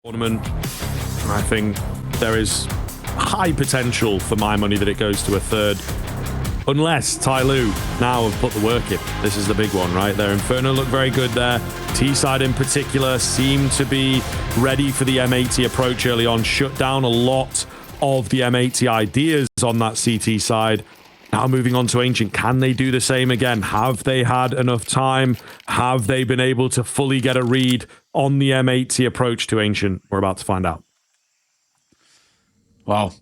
tournament. I think there is high potential for my money that it goes to a third. Unless TYLOO now have put the work in. This is the big one, right? Their Inferno look very good there. T-side in particular seem to be ready for the M80 approach early on. Shut down a lot of the M80 ideas on that CT side. Now moving on to Ancient. Can they do the same again? Have they had enough time? Have they been able to fully get a read on the M80 approach to Ancient? We're about to find out. Wow.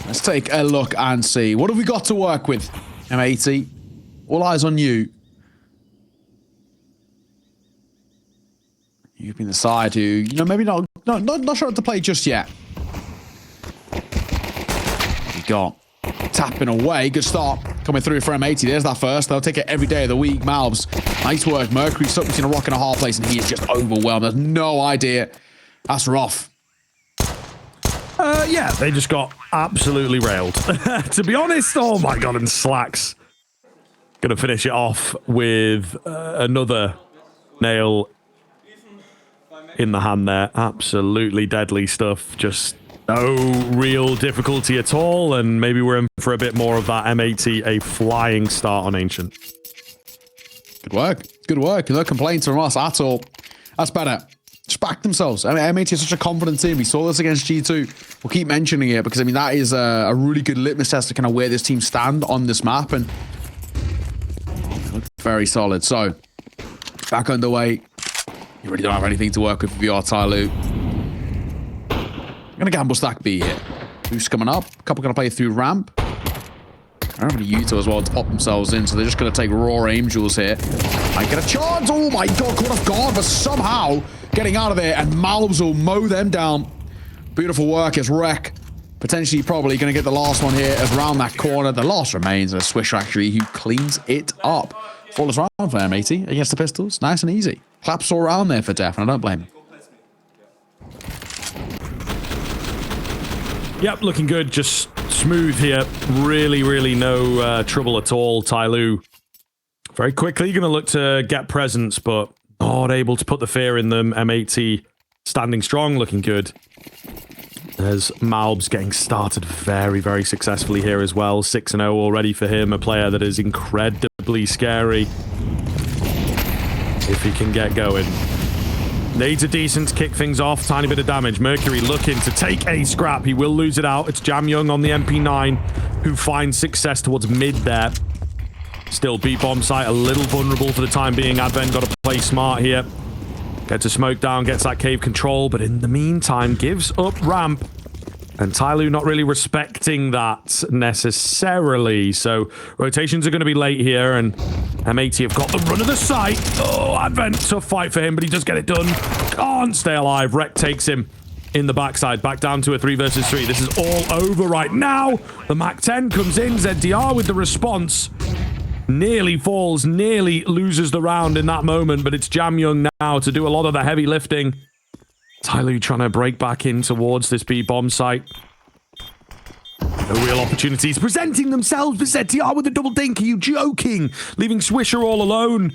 Let's take a look and see. What have we got to work with? M80. All eyes on you. You've been the side who, you know, maybe not sure what to play just yet. We got tapping away. Good start coming through for M80. There's that first. They'll take it every day of the week. Malbs. Nice work. Mercury stuck between a rock and a hard place, and he is just overwhelmed. There's no idea. That's rough. Yeah, they just got absolutely railed. To be honest, oh my god, and slaxz. Gonna finish it off with another nail in the hand there. Absolutely deadly stuff. Just no real difficulty at all, and maybe we're in for a bit more of that M80, a flying start on Ancient. Good work. Good work. No complaints from us at all. That's better. Just back themselves. I mean, M80 is such a confident team. We saw this against G2. We'll keep mentioning it because, I mean, that is a really good litmus test to kind of where this team stand on this map, and very solid. So, back underway. You really don't have anything to work with if you are TYLOO. I'm going to gamble stack B here. Who's coming up? A couple going to play through ramp. I don't have any Yuto as well to pop themselves in, so they're just going to take raw Angels here. I get a chance. Oh my god, caught off guard, but somehow getting out of there, and Malbs will mow them down. Beautiful work as Wreck. Potentially probably going to get the last one here as around that corner. The last remains a Swisher actually who cleans it up. Flawless round for M80 against the Pistols. Nice and easy. Claps all around there for Def, and I don't blame him. Yep, looking good. Just smooth here. Really no trouble at all. TYLOO very quickly going to look to get presence, but not able to put the fear in them. M80 standing strong, looking good. There's Malbs getting started very successfully here as well. 6-0 already for him. A player that is incredibly scary if he can get going. Needs a decent kick things off. Tiny bit of damage. Mercury looking to take a scrap. He will lose it out. It's JamYoung on the MP9 who finds success towards mid there. Still, B-bomb site a little vulnerable for the time being. Advent got to play smart here. Gets a smoke down, gets that cave control, but in the meantime gives up ramp. And TYLOO not really respecting that necessarily. So rotations are going to be late here, and M80 have got the run of the site. Oh, Advent, tough fight for him, but he does get it done. Can't stay alive. Wreck takes him in the backside, back down to a 3 versus 3. This is all over right now. The MAC-10 comes in, ZDR with the response. Nearly falls, nearly loses the round in that moment, but it's JamYoung now to do a lot of the heavy lifting. TYLOO trying to break back in towards this B-bomb site. No real opportunities presenting themselves, but ZTR with a double dink. Are you joking? Leaving Swisher all alone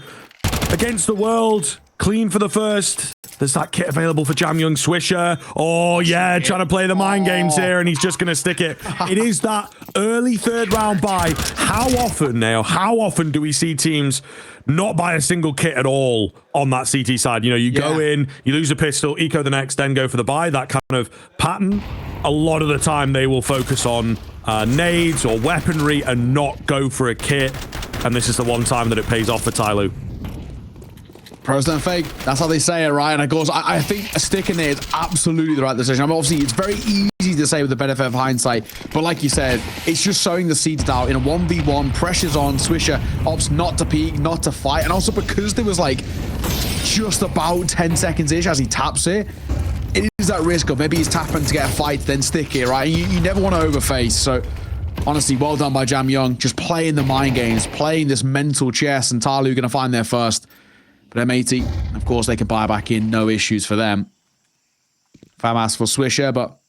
against the world. Clean for the first. There's that kit available for JamYoung. Swisher. Oh, yeah, trying to play the mind games here, and he's just going to stick it. It is that early third round buy. How often do we see teams not buy a single kit at all on that CT side? You know, you go in, you lose a pistol, eco the next, then go for the buy. That kind of pattern. A lot of the time, they will focus on nades or weaponry and not go for a kit. And this is the one time that it pays off for TYLOO. Pros don't fake. That's how they say it, right? And of course, I think a stick in there is absolutely the right decision. I mean, obviously, it's very easy to say with the benefit of hindsight, but like you said, it's just sowing the seeds out in a 1v1, pressure's on, Swisher opts not to peek, not to fight, and also because there was like just about 10 seconds-ish as he taps it, it is that risk of maybe he's tapping to get a fight, then stick it, right? You never want to overface, so honestly, well done by JamYoung, just playing the mind games, playing this mental chess, and TYLOO going to find their first. But M80, of course, they can buy back in, no issues for them. FAMAS for Swisher, but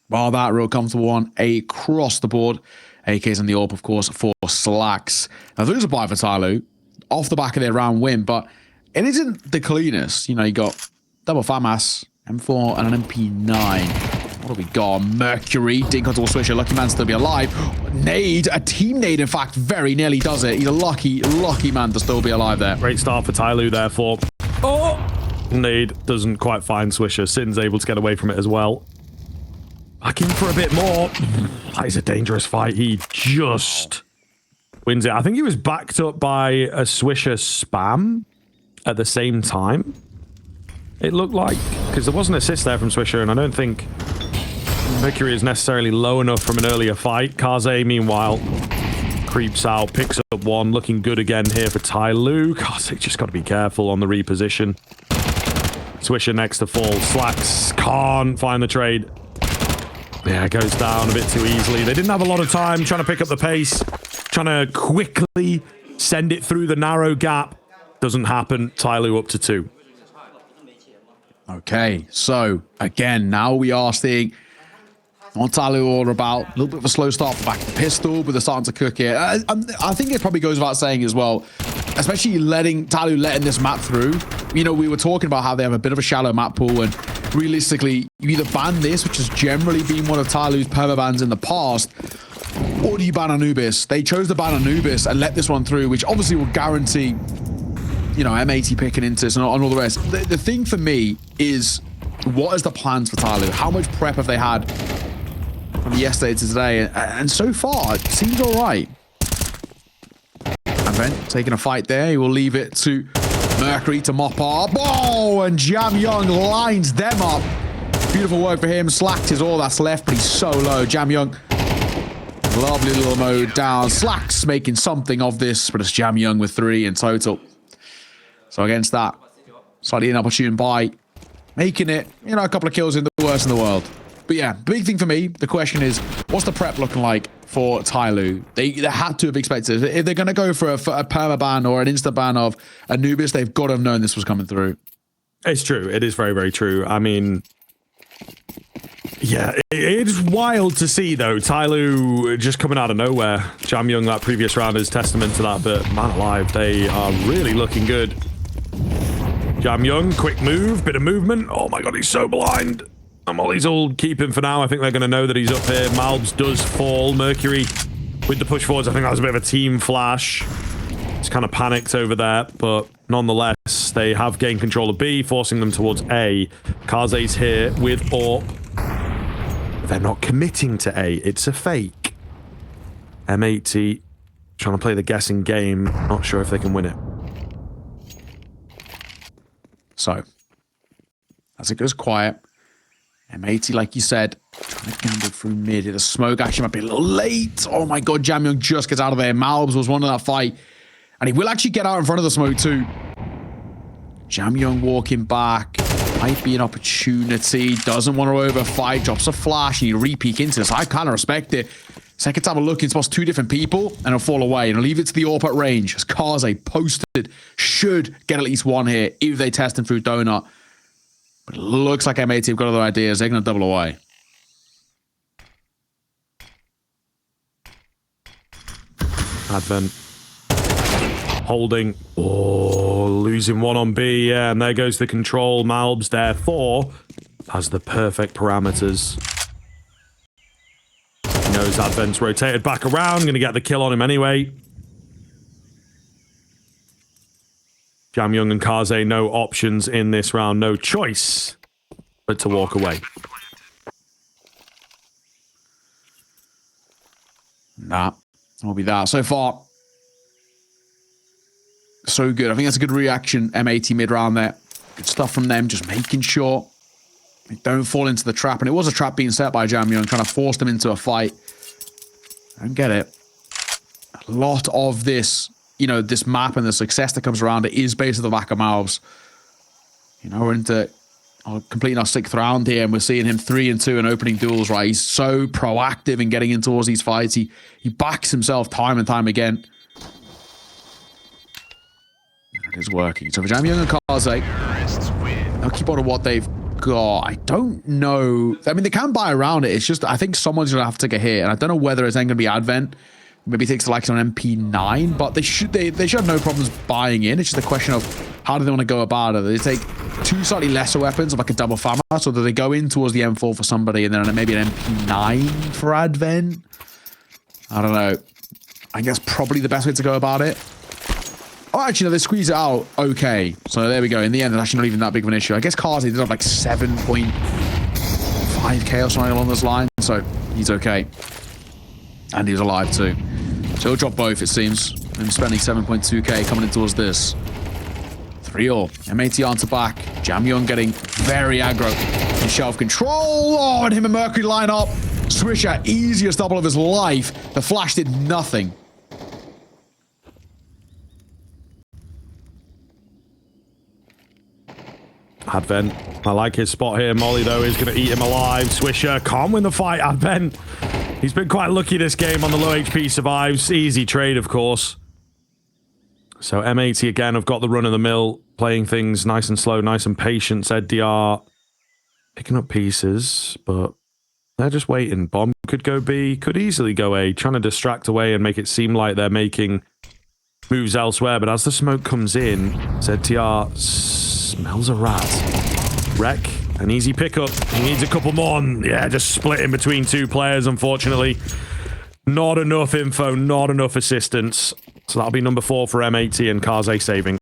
while that real comfortable one across the board. AKs on the AWP, of course, for slaxz. Now, there's a buy for TYLOO off the back of their round win, but it isn't the cleanest. You know, you got double FAMAS, M4 and an MP9. What do we got? Mercury. Dink onto a Swisher. Lucky man still be alive. Nade. A team nade, in fact, very nearly does it. He's a lucky man to still be alive there. Great start for TYLOO, therefore. Oh! Nade doesn't quite find Swisher. Sin's able to get away from it as well. Back in for a bit more. That is a dangerous fight. He just wins it. I think he was backed up by a Swisher spam at the same time. It looked like, because there was an assist there from Swisher, and I don't think Mercury is necessarily low enough from an earlier fight. Kaze, meanwhile, creeps out, picks up one, looking good again here for TYLOO. Kaze just got to be careful on the reposition. Swisher next to fall. slaxz can't find the trade. Yeah, it goes down a bit too easily. They didn't have a lot of time trying to pick up the pace, trying to quickly send it through the narrow gap. Doesn't happen. TYLOO up to 2. Okay, so again, now we are seeing what TYLOO all about. A little bit of a slow start for back of the pistol, but they're starting to cook it. I think it probably goes without saying as well, especially TYLOO letting this map through. You know, we were talking about how they have a bit of a shallow map pool, and realistically, you either ban this, which has generally been one of TYLOO's perma bans in the past, or do you ban Anubis? They chose to ban Anubis and let this one through, which obviously will guarantee, you know, M80 picking into this and all the rest. The thing for me is, what is the plans for TYLOO? How much prep have they had from yesterday to today? And so far, it seems all right. And then taking a fight there, he will leave it to Mercury to mop up. Oh, and JamYoung lines them up. Beautiful work for him. slaxz is all that's left, but he's so low. JamYoung, lovely little mode down. slaxz making something of this, but it's JamYoung with 3 in total. So against that, slightly inopportune buy, making it, you know, a couple of kills in the worst in the world. But yeah, big thing for me, the question is, what's the prep looking like for TYLOO? They had to have expected it. If they're going to go for a perma ban or an insta ban of Anubis, they've got to have known this was coming through. It's true. It is very, very true. I mean, yeah, it's wild to see, though. TYLOO just coming out of nowhere. JamYoung, that previous round, is testament to that, but man alive, they are really looking good. JamYoung, quick move, bit of movement. Oh my god, he's so blind. And while he's all keeping for now, I think they're going to know that he's up here. malbs does fall. Mercury with the push forwards. I think that was a bit of a team flash. It's kind of panicked over there, but nonetheless, they have gained control of B, forcing them towards A. Kaze's here with AWP. They're not committing to A. It's a fake. M80 trying to play the guessing game. Not sure if they can win it. So, as it goes quiet, M80, like you said, trying to gamble through mid. The smoke actually might be a little late. Oh my god, JamYoung just gets out of there. malbs was one in that fight, and he will actually get out in front of the smoke too. JamYoung walking back. Might be an opportunity. Doesn't want to overfight. Drops a flash, and you re-peek into this. I kind of respect it. Second time of looking, spots 2 different people, and he'll fall away. And leave it to the AWP at range. As Kaze posted, should get at least 1 here if they test him through Donut. But it looks like M80 have got other ideas. They're going to double away. Advent. Holding. Oh, losing 1 on B. Yeah, and there goes the control. malbs, therefore, has the perfect parameters. He knows Advent's rotated back around. Going to get the kill on him anyway. JamYoung and Kaze, no options in this round. No choice but to walk away. Nah, will be that. So far, so good. I think that's a good reaction. M80 mid-round there. Good stuff from them, just making sure they don't fall into the trap. And it was a trap being set by JamYoung, trying to force them into a fight. I don't get it. A lot of this, you know, this map and the success that comes around it is based on the back of malbs. You know, we're into completing our 6th round here, and we're seeing him 3 and 2 in opening duels, right? He's so proactive in getting in towards these fights. He backs himself time and time again. It is working. So for JamYoung and Kaze, they'll keep on to what they've got. I don't know. I mean, they can buy around it. It's just, I think someone's going to have to take a hit, and I don't know whether it's then going to be Advent. Maybe it takes the likes on MP9, but they should have no problems buying in. It's just a question of How do they want to go about it? Do they take two slightly lesser weapons of like a double FAMAS, or do they go in towards the M4 for somebody and then maybe an MP9 for Advent? I don't know. I guess probably the best way to go about it. Oh, actually, no, they squeeze it out okay. So there we go. In the end, it's actually not even that big of an issue. I guess Kaze did have like 7.5k or something along those lines, so he's okay. And he's alive too. So he'll drop both, it seems. And spending 7.2k coming in towards this. 3-all. M80 onto back. JamYoung getting very aggro in shelf control. Oh, and him and Mercury line up. Swisher, easiest double of his life. The flash did nothing. Advent, I like his spot here. Molly, though, is going to eat him alive. Swisher can't win the fight. Advent, he's been quite lucky this game on the low HP survives. Easy trade, of course. So M80 again have got the run of the mill, playing things nice and slow, nice and patient. ZDR picking up pieces, but they're just waiting. Bomb could go B, could easily go A, trying to distract away and make it seem like they're making moves elsewhere. But as the smoke comes in, ZDR smells a rat. Wreck, an easy pickup. He needs a couple more. Yeah, just split in between two players, unfortunately. Not enough info, not enough assistance. So that'll be number 4 for M80 and Kaze saving.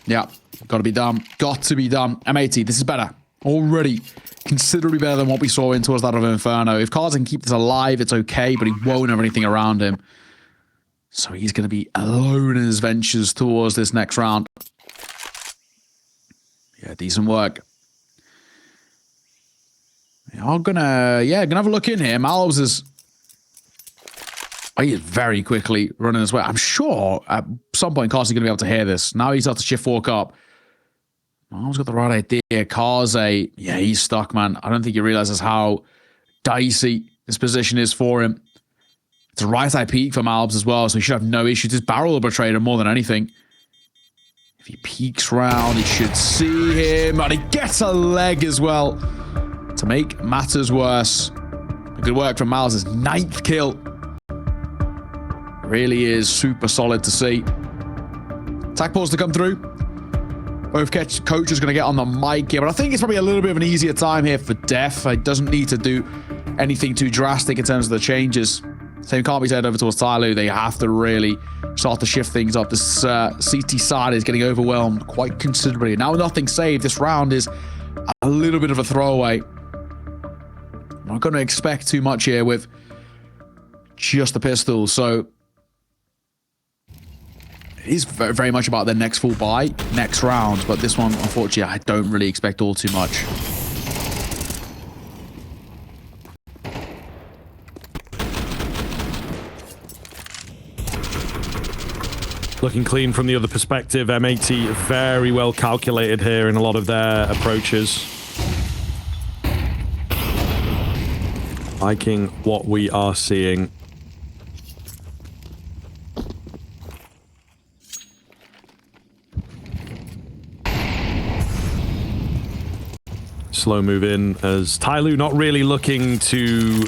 Yeah, got to be done. Got to be done. M80, this is better. Already considerably better than what we saw in towards that of Inferno. If Kaze can keep this alive, it's okay, but he won't have anything around him. So he's going to be alone in his ventures towards this next round. Yeah, decent work. I'm gonna have a look in here. Malbs is... Oh, he is very quickly running his way. I'm sure at some point Kaze is going to be able to hear this. Now he's got to shift walk up. Malbs got the right idea. Kaze, yeah, he's stuck, man. I don't think he realizes how dicey this position is for him. It's a right side peak for Malbs as well, so he should have no issues. His barrel will betray him more than anything. If he peeks round, he should see him. And he gets a leg as well to make matters worse. Good work from Malbs. His 9th kill. Really is super solid to see. Attack pause to come through. Both coaches going to get on the mic here, but I think it's probably a little bit of an easier time here for Def. He doesn't need to do anything too drastic in terms of the changes. Same can't be said over towards TYLOO. They have to really start to shift things up. This CT side is getting overwhelmed quite considerably. Now, nothing saved. This round is a little bit of a throwaway. I'm not going to expect too much here with just the pistol. So it is very much about their next full buy, next round. But this one, unfortunately, I don't really expect all too much. Looking clean from the other perspective. M80 very well calculated here in a lot of their approaches. Liking what we are seeing. Slow move in as TYLOO not really looking to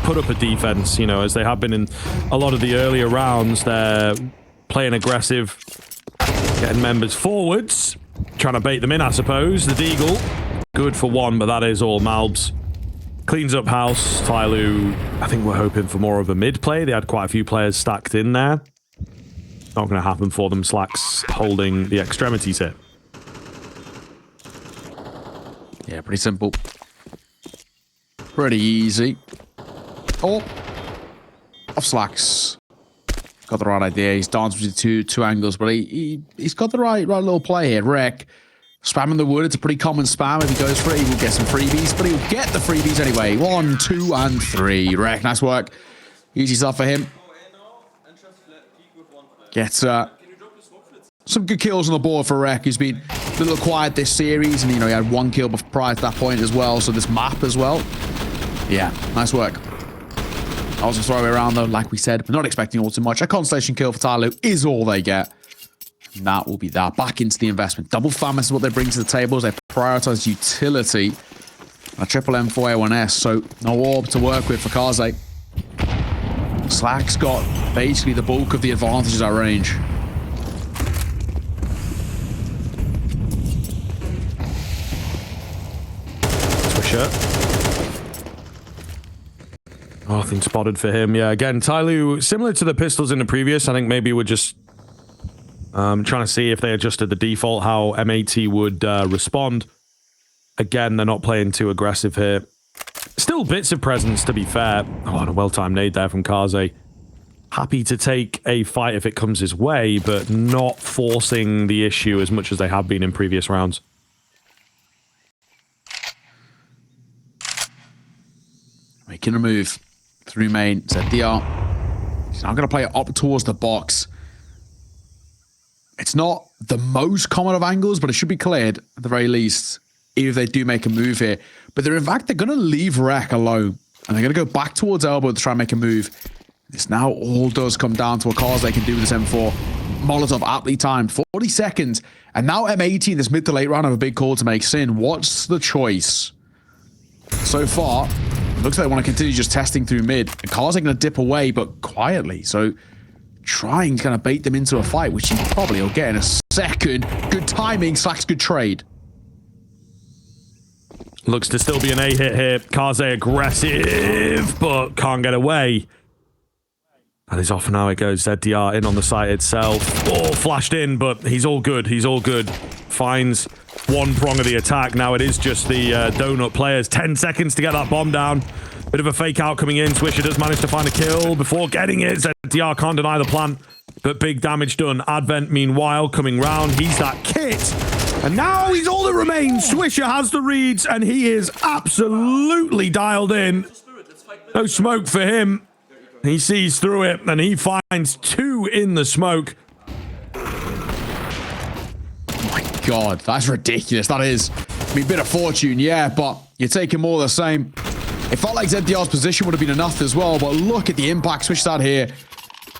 put up a defense, you know, as they have been in a lot of the earlier rounds. They're playing aggressive, getting members forwards, trying to bait them in, I suppose. The Deagle, good for one, but that is all. Malbs cleans up house. TYLOO, I think we're hoping for more of a mid play. They had quite a few players stacked in there. Not going to happen for them. slaxz holding the extremities here. Yeah, pretty simple. Pretty easy. Oh, off slaxz. Got the right idea. He's danced between two angles, but he's got the right little play here. Wreck, spamming the wood. It's a pretty common spam. If he goes for it, he will get some freebies, but he'll get the freebies anyway. 1, 2, and 3. Wreck, nice work. Easy stuff for him. Gets some good kills on the board for Wreck, who's been a little quiet this series, and you know he had 1 kill prior to that point as well. So this map as well. Yeah, nice work. Also throw it around though, like we said. We're not expecting all too much. A Constellation kill for TYLOO is all they get. And that will be that. Back into the investment. Double FAMAS is what they bring to the table. They prioritize utility. A triple M4A1S, so no orb to work with for Kaze. slaxz got basically the bulk of the advantages at range. Swisher. Nothing spotted for him. Yeah, again, TYLOO, similar to the pistols in the previous, I think maybe we're just trying to see if they adjusted the default, how M80 would respond. Again, they're not playing too aggressive here. Still bits of presence, to be fair. Oh, and a well-timed nade there from Kaze. Happy to take a fight if it comes his way, but not forcing the issue as much as they have been in previous rounds. Making a move through main. ZDR. He's now going to play it up towards the box. It's not the most common of angles, but it should be cleared at the very least if they do make a move here. But they're going to leave Rek alone. And they're going to go back towards elbow to try and make a move. This now all does come down to a cause they can do with this M4. Molotov aptly timed. 40 seconds. And now M80 in this mid to late round have a big call to make. Sin, what's the choice? So far, it looks like they want to continue just testing through mid. And Cars are going to dip away, but quietly. So trying to kind of bait them into a fight, which he probably will get in a second. Good timing, slaxz, good trade. Looks to still be an A hit here. Kaze aggressive, but can't get away. That is off now. It goes. ZDR in on the site itself. Oh, flashed in, but he's all good. He's all good. Finds one prong of the attack. Now it is just the donut players. 10 seconds to get that bomb down. Bit of a fake out coming in. Swisher does manage to find a kill before getting it. ZDR can't deny the plant, but big damage done. Advent, meanwhile, coming round. He's that kit. And now he's all that remains. Swisher has the reads, and he is absolutely dialed in. No smoke for him. He sees through it, and he finds 2 in the smoke. Oh my god, that's ridiculous. That is. I mean, bit of fortune, yeah, but you're taking more of the same. It felt like ZDR's position would have been enough as well, but look at the impact switched out here.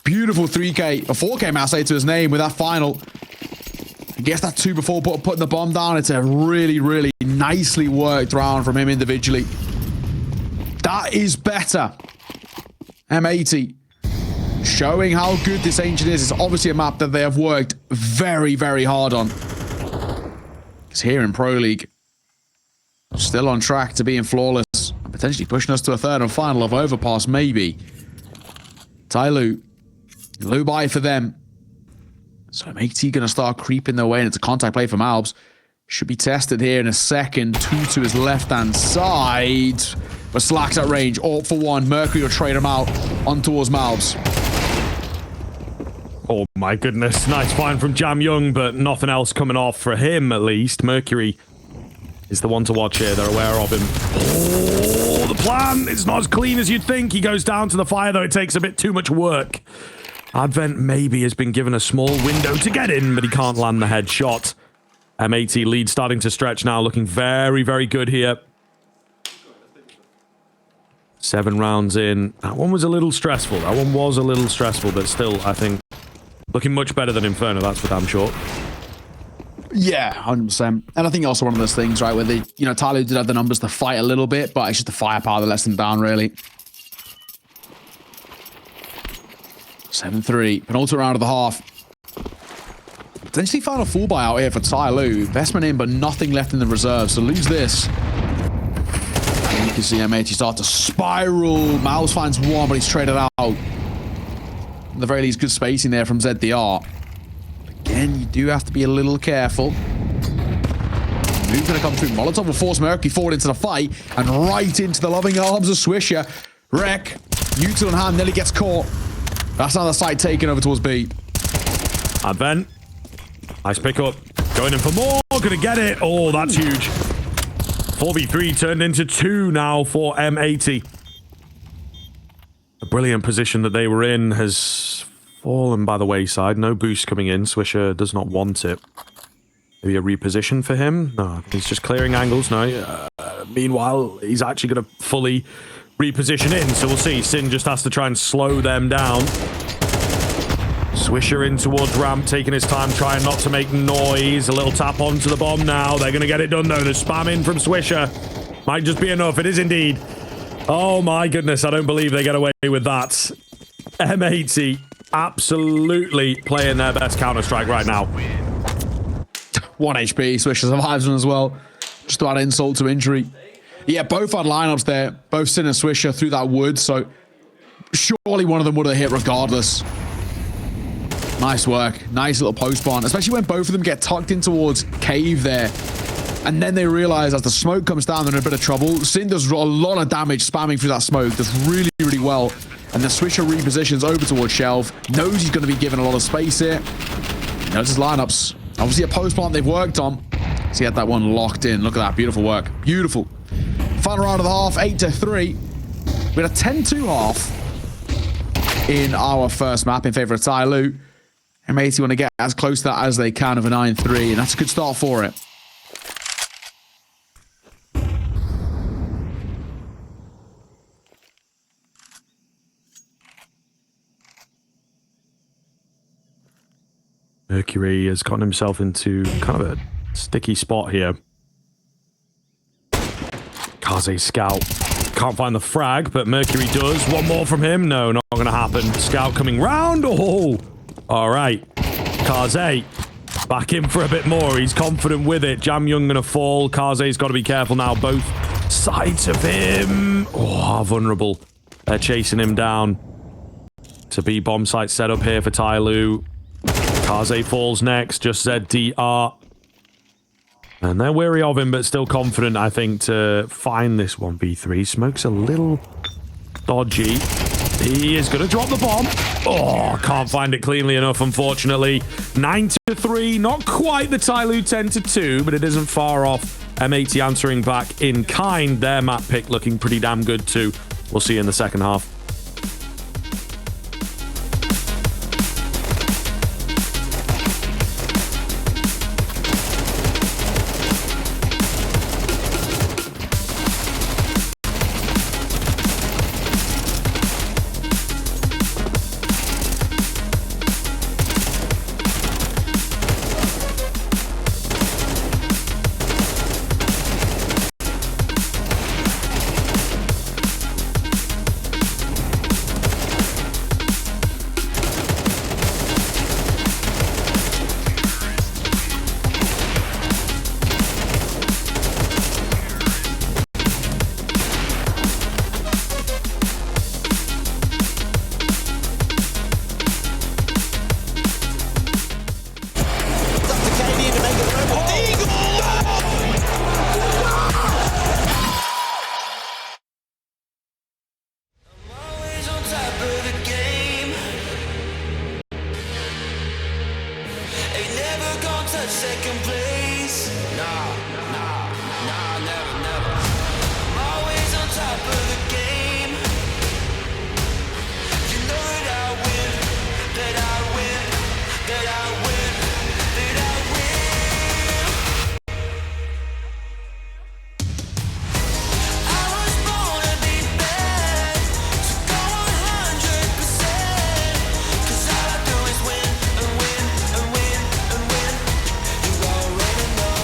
Beautiful 3K, a 4K, may I say, to his name with that final. He gets that 2 before putting the bomb down. It's a really, really nicely worked round from him individually. That is better. M80 showing how good this Ancient is. It's obviously a map that they have worked very, very hard on. It's here in Pro League. Still on track to being flawless. Potentially pushing us to a third and final of Overpass, maybe. TYLOO. Low buy for them. So M80 going to start creeping their way, and it's a contact play from Malbs. Should be tested here in a second. 2 to his left-hand side. But slaxz at range. All for 1. Mercury will trade him out on towards Malbs. Oh my goodness. Nice find from JamYoung, but nothing else coming off for him, at least. Mercury is the one to watch here. They're aware of him. Oh, the plan is not as clean as you'd think. He goes down to the fire, though it takes a bit too much work. Advent maybe has been given a small window to get in, but he can't land the headshot. M80 lead starting to stretch now, looking very, very good here. 7 rounds in. That one was a little stressful. That one was a little stressful, but still, I think, looking much better than Inferno, that's for damn sure. Yeah, 100%. And I think also one of those things, right, where they, you know, TYLOO did have the numbers to fight a little bit, but it's just the firepower that lets them down, really. 7-3. Penultimate round of the half. Potentially found a full buy out here for TYLOO. Investment in, but nothing left in the reserve. So lose this. And you can see M80 start to spiral. Malbs finds 1, but he's traded out. At the very least, good spacing there from ZDR. Again, you do have to be a little careful. Move's going to come through. Molotov will force Mercury forward into the fight and right into the loving arms of Swisher. Rek, neutral in hand, nearly gets caught. That's now the side taken over towards B. Advent. Nice pickup. Going in for more. Gonna get it. Oh, that's huge. 4v3 turned into 2 now for M80. A brilliant position that they were in has fallen by the wayside. No boost coming in. Swisher does not want it. Maybe a reposition for him? No, he's just clearing angles. No. Meanwhile, he's actually going to fully reposition in. So we'll see. Sin just has to try and slow them down. Swisher in towards ramp, taking his time, trying not to make noise. A little tap onto the bomb now. They're going to get it done, though. The spam in from Swisher might just be enough. It is indeed. Oh, my goodness. I don't believe they get away with that. M80 absolutely playing their best Counter-Strike right now. 1 HP. Swisher survives one as well. Just to add insult to injury. Yeah, both had lineups there. Both Sin and Swisher through that wood, so surely one of them would have hit regardless. Nice work. Nice little post spawn, especially when both of them get tucked in towards cave there. And then they realize as the smoke comes down, they're in a bit of trouble. Sin does a lot of damage spamming through that smoke. Does really, really well. And the Swisher repositions over towards Shelf. Knows he's going to be given a lot of space here. Knows his lineups. Obviously a post plant they've worked on. So he had that one locked in. Look at that. Beautiful work. Beautiful. Final round of the half, 8-3. We had a 10-2 half in our first map in favor of TYLOO. M80 want to get as close to that as they can of a 9-3, and that's a good start for it. Mercury has gotten himself into kind of a sticky spot here. Kaze Scout can't find the frag, but Mercury does. One more from him. No, not going to happen. Scout coming round. Oh, all right. Kaze back in for a bit more. He's confident with it. JamYoung going to fall. Kaze's got to be careful now. Both sides of him. Oh, vulnerable. They're chasing him down. To be bomb site set up here for TYLOO. Kaze falls next. Just ZDR. And they're wary of him, but still confident, I think, to find this 1v3. Smoke's a little dodgy. He is going to drop the bomb. Oh, can't find it cleanly enough, unfortunately. 9-3, not quite the TYLOO 10-2, but it isn't far off. M80 answering back in kind. Their map pick looking pretty damn good, too. We'll see you in the second half. Second place. Nah, never. I'm always on top of the game. You know that I win, that I win, that I win, that I win. I was born to be bad, so go 100%. 'Cause all I do is win and win and win and win. You already know.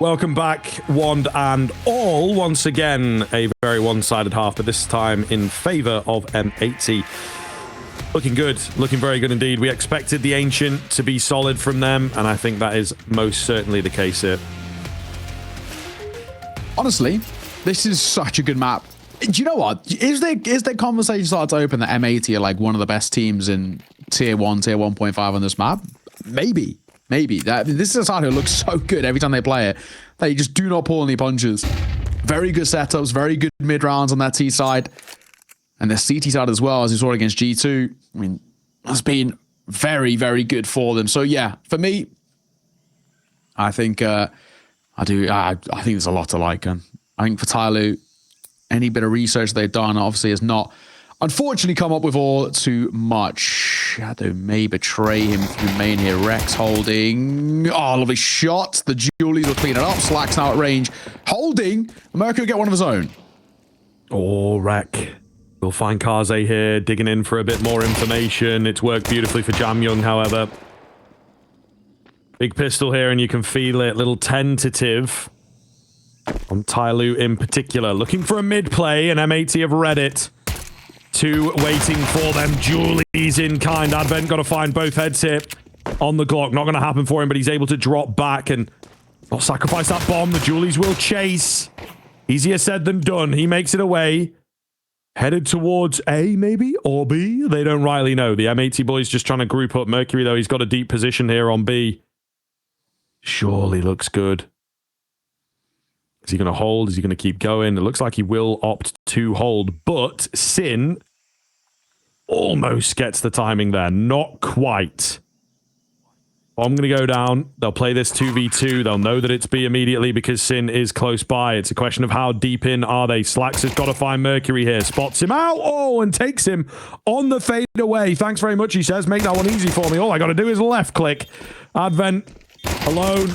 Welcome back, Wand and all. Once again, a very one-sided half, but this time in favor of M80. Looking good. Looking very good indeed. We expected the Ancient to be solid from them, and I think that is most certainly the case here. Honestly, this is such a good map. Do you know what? Is there conversation starting to open that M80 are like one of the best teams in tier 1, tier 1.5 on this map? Maybe. This is a side who looks so good every time they play it. They just do not pull any punches. Very good setups, very good mid rounds on that T side. And the CT side as well, as we saw against G2. I mean, has been very, very good for them. So yeah, for me, I think I think there's a lot to like. And I think for TYLOO, any bit of research they've done obviously has not, unfortunately, come up with all too much. Shadow may betray him through main here. Rex holding. Oh, lovely shot. The Julies will clean it up. slaxz now at range. Holding. Mercury will get one of his own. Oh, Wreck. We'll find Kaze here, digging in for a bit more information. It's worked beautifully for JamYoung, however. Big pistol here, and you can feel it. Little tentative on TYLOO in particular. Looking for a mid play, and M80 have read it. Two waiting for them. Julies in kind. Advent got to find both heads here on the Glock. Not going to happen for him, but he's able to drop back and not sacrifice that bomb. The Julies will chase. Easier said than done. He makes it away. Headed towards A, maybe? Or B? They don't rightly know. The M80 boys just trying to group up Mercury, though. He's got a deep position here on B. Surely looks good. Is he going to hold? Is he going to keep going? It looks like he will opt to hold, but Sin almost gets the timing there. Not quite. I'm going to go down. They'll play this 2v2. They'll know that it's B immediately because Sin is close by. It's a question of how deep in are they. slaxz has got to find Mercury here. Spots him out. Oh, and takes him on the fade away. Thanks very much, he says. Make that one easy for me. All I got to do is left click. Advent alone.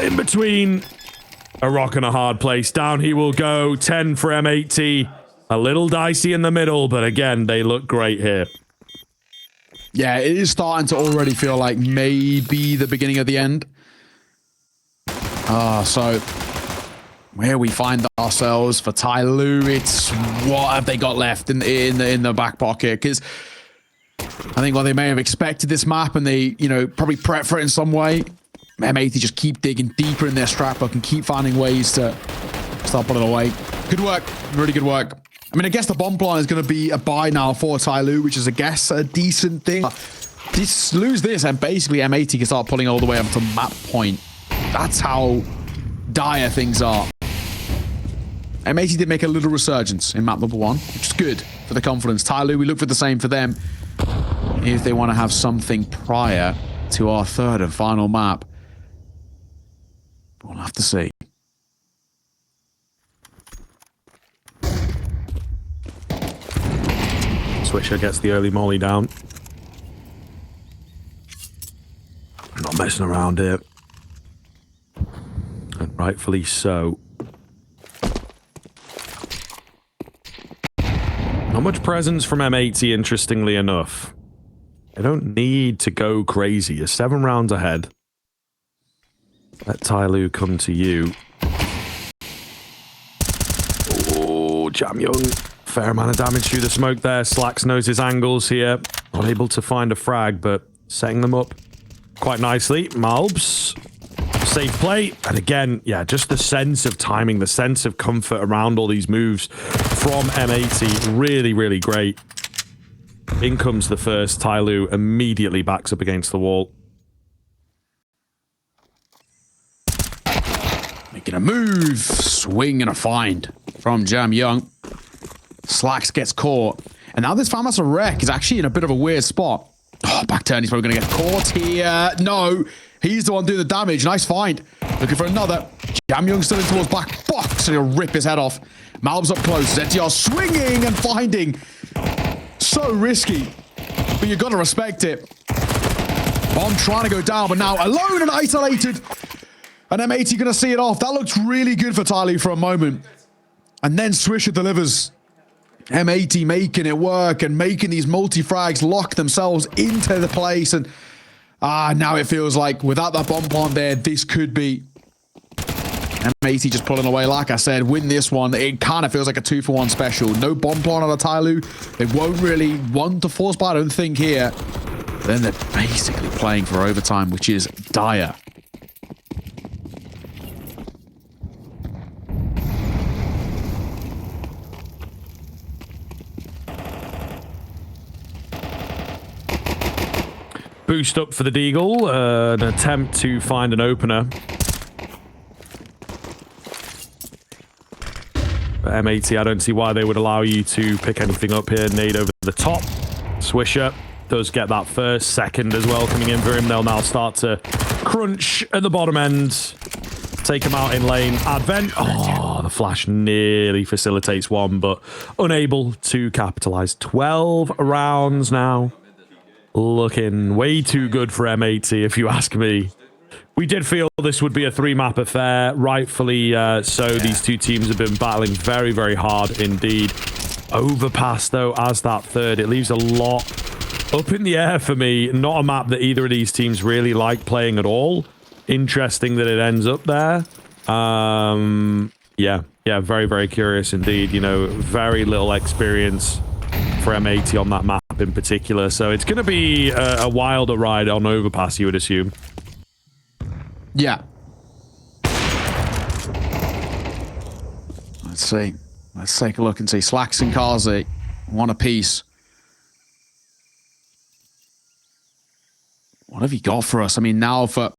In between. A rock and a hard place. Down he will go. 10 for M80. A little dicey in the middle, but again, they look great here. Yeah, it is starting to already feel like maybe the beginning of the end. So where we find ourselves for TYLOO, it's what have they got left in the back pocket? Because I think while they may have expected this map and they, probably prep for it in some way, M80 just keep digging deeper in their strap book and keep finding ways to start putting it away. Good work. Really good work. I mean, I guess the bomb plan is going to be a buy now for TYLOO, which is, I guess, a decent thing. Just lose this, and basically M80 can start pulling all the way up to map point. That's how dire things are. M80 did make a little resurgence in map number 1, which is good for the confidence. TYLOO, we look for the same for them. If they want to have something prior to our third and final map, we'll have to see. Switcher gets the early molly down. Not messing around here. And rightfully so. Not much presence from M80, interestingly enough. They don't need to go crazy. You're 7 rounds ahead. Let TYLOO come to you. Oh, JamYoung. Fair amount of damage through the smoke there. slaxz knows his angles here. Not able to find a frag, but setting them up quite nicely. malbs. Safe play. And again, yeah, just the sense of timing, the sense of comfort around all these moves from M80. Really, really great. In comes the first. TYLOO immediately backs up against the wall. Making a move. Swing and a find from JamYoung. slaxz gets caught. And now this Farmaster Wreck is actually in a bit of a weird spot. Oh, back turn. He's probably going to get caught here. No. He's the one doing the damage. Nice find. Looking for another. JamYoung still in towards back box. And he'll rip his head off. malbs up close. ZTR swinging and finding. So risky. But you've got to respect it. Bomb trying to go down, but now alone and isolated. And M80 going to see it off. That looks really good for TYLOO for a moment. And then Swisher delivers. M80 making it work and making these multi-frags lock themselves into the place. And now it feels like without that bomb plant there, this could be M80 just pulling away. Like I said, win this one. It kind of feels like a 2-for-1 special. No bomb plant on a TYLOO. They won't really want to force buy, I don't think, here. But then they're basically playing for overtime, which is dire. Boost up for the Deagle. An attempt to find an opener. But M80, I don't see why they would allow you to pick anything up here. Nade over the top. Swisher does get that first, second as well coming in for him. They'll now start to crunch at the bottom end. Take him out in lane. Advent. Oh, the flash nearly facilitates one, but unable to capitalize. 12 rounds now. Looking way too good for M80, if you ask me. We did feel this would be a 3-map affair, rightfully so. These two teams have been battling very, very hard indeed. Overpass, though, as that third. It leaves a lot up in the air for me. Not a map that either of these teams really like playing at all. Interesting that it ends up there. Yeah, very, very curious indeed. You know, very little experience for M80 on that map in particular, so it's going to be a wilder ride on Overpass, you would assume. Yeah. Let's see. Let's take a look and see. slaxz and Kazi, one apiece. What have you got for us? I mean, now for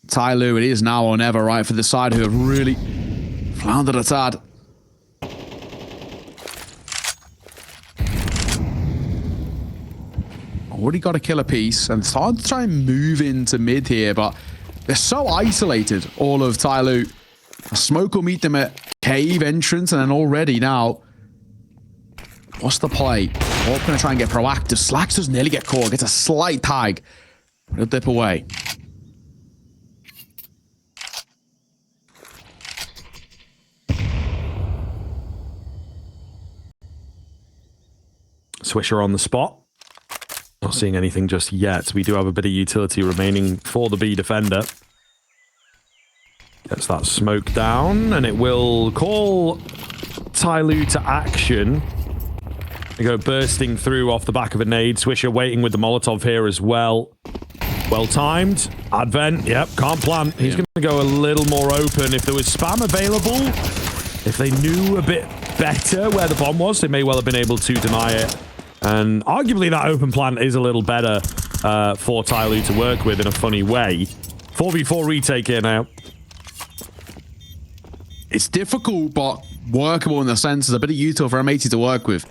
TYLOO, it is now or never, right? For the side who have really floundered a tad. Already got a killer piece, and it's hard to try and move into mid here, but they're so isolated, all of TYLOO. A smoke will meet them at cave entrance, and then already now, what's the play? All going to try and get proactive. slaxz does nearly get caught, gets a slight tag. He'll dip away. Swisher on the spot. Not seeing anything just yet. We do have a bit of utility remaining for the B defender. Gets that smoke down, and it will call TYLOO to action. They go bursting through off the back of a nade. Swisher waiting with the Molotov here as well. Well timed. Advent, yep, can't plant. He's going to go a little more open. If there was spam available, if they knew a bit better where the bomb was, they may well have been able to deny it. And arguably that open plant is a little better for TYLOO to work with in a funny way. 4v4 retake here now. It's difficult, but workable in the sense there's a bit of util for M80 to work with.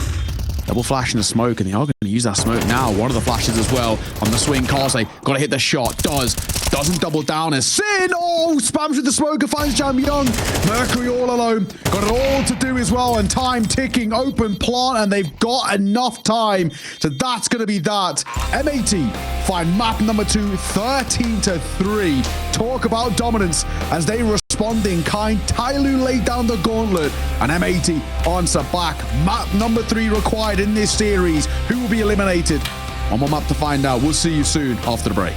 Double flash in the smoke, and they are going to use that smoke now. One of the flashes as well on the swing. Kazi got to hit the shot. Doesn't double down as Sin. Oh, spams with the smoke and finds JamYoung. Mercury all alone. Got it all to do as well, and time ticking. Open plant, and they've got enough time. So that's going to be that. M80 find map number 2, 13-3. Talk about dominance as they respond in kind. TYLOO laid down the gauntlet, and M80 answer back. Map number 3 required in this series. Who will be eliminated? One more map to find out. We'll see you soon after the break.